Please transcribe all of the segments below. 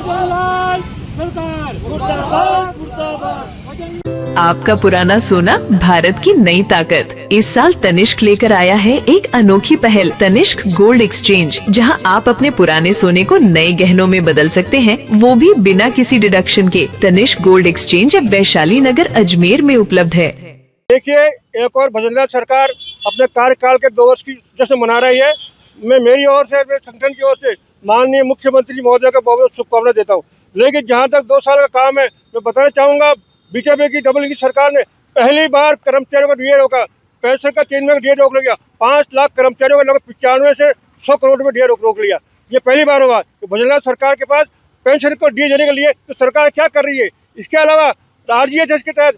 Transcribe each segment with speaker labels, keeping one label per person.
Speaker 1: लाल सरकार
Speaker 2: मुर्दाबाद मुर्दाबाद।
Speaker 3: आपका पुराना सोना भारत की नई ताकत। इस साल तनिष्क लेकर आया है एक अनोखी पहल, तनिष्क गोल्ड एक्सचेंज, जहां आप अपने पुराने सोने को नए गहनों में बदल सकते हैं, वो भी बिना किसी डिडक्शन के। तनिष्क गोल्ड एक्सचेंज अब वैशाली नगर अजमेर में उपलब्ध है।
Speaker 4: देखिए, एक और भजनलाल सरकार अपने कार्यकाल के 2 वर्ष की जश्न मना रही है। मैं मेरी ओर से, मेरे संगठन की ओर से माननीय मुख्यमंत्री महोदय को बहुत बहुत शुभकामनाएं देता हूं। लेकिन जहां तक 2 साल का काम है, मैं बताना चाहूँगा, बीजेपी की डबल इंजन सरकार ने पहली बार कर्मचारियों का डीए रोका। पेंशन का 3 महीने डीए रोक लिया। 5 लाख कर्मचारियों का लगभग 95 से 100 करोड़ में डीए रोक लिया। ये पहली बार हुआ कि भजनलाल सरकार के पास पेंशन को डीए देने के लिए तो सरकार क्या कर रही है। इसके अलावा आरजीएचएस के तहत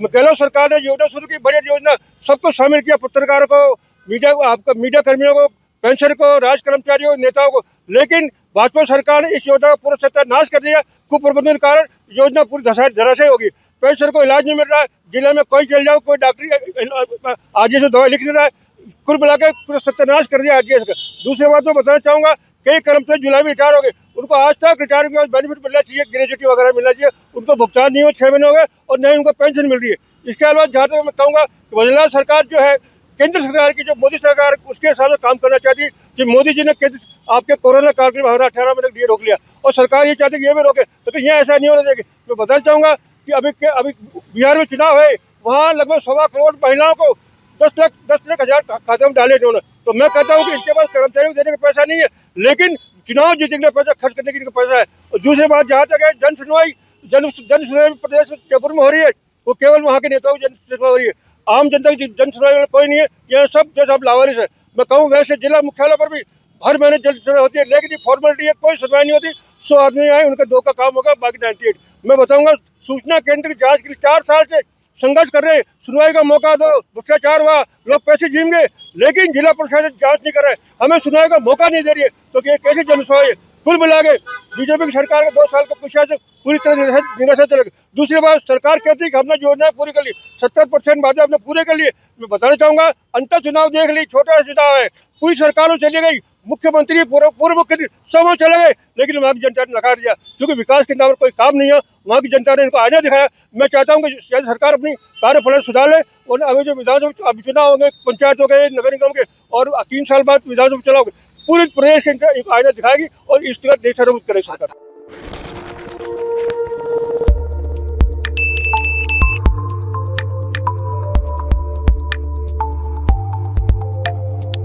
Speaker 4: गहलोत सरकार ने योजना शुरू की, बड़ी योजना, सबको शामिल किया, पत्रकारों को, मीडिया कर्मियों को, पेंशन को, राज कर्मचारियों, नेताओं को। लेकिन भाजपा सरकार ने इस योजना का पूरा सत्यानाश कर दिया। कुप्रबंधन के कारण योजना पूरी धराशायी होगी। पेंशन को इलाज नहीं मिल रहा है। जिले में कोई चल जाओ, कोई डॉक्टरी आरजीएस दवाई लिख नहीं रहा है। कुल मिला के पूरा सत्यानाश कर दिया आरजीएस का। दूसरी बात मैं बताना चाहूँगा, कई कर्मचारी जुलाई में रिटायर हो गए, उनको आज तक रिटायरमेंट के बेनिफिट मिलना चाहिए, ग्रेजुएटी वगैरह मिलना चाहिए, उनको भुगतान नहीं हो, 6 महीने हो गए और न ही उनको पेंशन मिल रही है। इसके अलावा जहाँ तक मैं कहूँगा कि भजनलाल सरकार जो है, केंद्र सरकार की, जो मोदी सरकार, उसके हिसाब से काम करना चाहती है कि मोदी जी ने आपके कोरोना काल के 18 महीने डीए रोक लिया और सरकार ये चाहती है कि ये भी रोके, लेकिन यहाँ ऐसा नहीं होना चाहिए। मैं बताना चाहूँगा कि अभी बिहार में चुनाव है, वहाँ लगभग 1.25 करोड़ महिलाओं को 10 लाख हजार खाते में डाले इन्होंने। तो मैं कहता हूँ कि इनके पास कर्मचारियों को देने का पैसा नहीं है, लेकिन चुनाव जीतने के लिए पैसा खर्च करने के लिए पैसा है। और दूसरी बात, जहाँ तक है जन सुनवाई प्रदेश जयपुर में हो रही है, वो केवल वहाँ के नेताओं की जन सुनवाई हो रही है। आम जनता की जन सुनवाई वाला कोई नहीं है। यह सब लावारिस है। मैं कहूँ वैसे जिला मुख्यालय पर भी हर महीने जन सुनवाई होती है, लेकिन ये फॉर्मेलिटी है, कोई सुनवाई नहीं होती। 100 आदमी आए, उनका 2 का काम होगा, बाकी 98। मैं बताऊंगा, सूचना केंद्र की जांच के लिए 4 साल से संघर्ष कर रहे हैं। सुनवाई का मौका दो, भ्रष्टाचार हुआ, लोग पैसे झीमेंगे, लेकिन जिला प्रशासन जांच नहीं कर रहा है, हमें सुनवाई का मौका नहीं दे रही है। तो ये कैसी जन सुनवाई है। कुल मिला के बीजेपी की सरकार के 2 साल का कुशासन पूरी तरह निराशा चलेगा। दूसरी बात, सरकार कहती है कि हमने योजनाएं पूरी कर ली, 70% वादे हमने पूरे कर लिए। मैं बताना चाहूंगा, अंतर चुनाव देख ली, छोटा सा चुनाव है, पूरी सरकारों चली गई, मुख्यमंत्री, पूर्व मुख्यमंत्री सब चले गए, लेकिन वहाँ की जनता ने नकार दिया, क्योंकि विकास के नाम पर कोई काम नहीं है। वहाँ की जनता ने इनको आईना दिखाया। मैं चाहता हूँ कि सरकार अपनी कार्यप्रणाली सुधार ले। और अभी जो विधानसभा चुनाव होंगे, पंचायतों के, नगर निगम के, और 3 साल बाद विधानसभा चुनाव, पूरे प्रदेश के आईना दिखाएगी और इस तरह देश करेगी सरकार।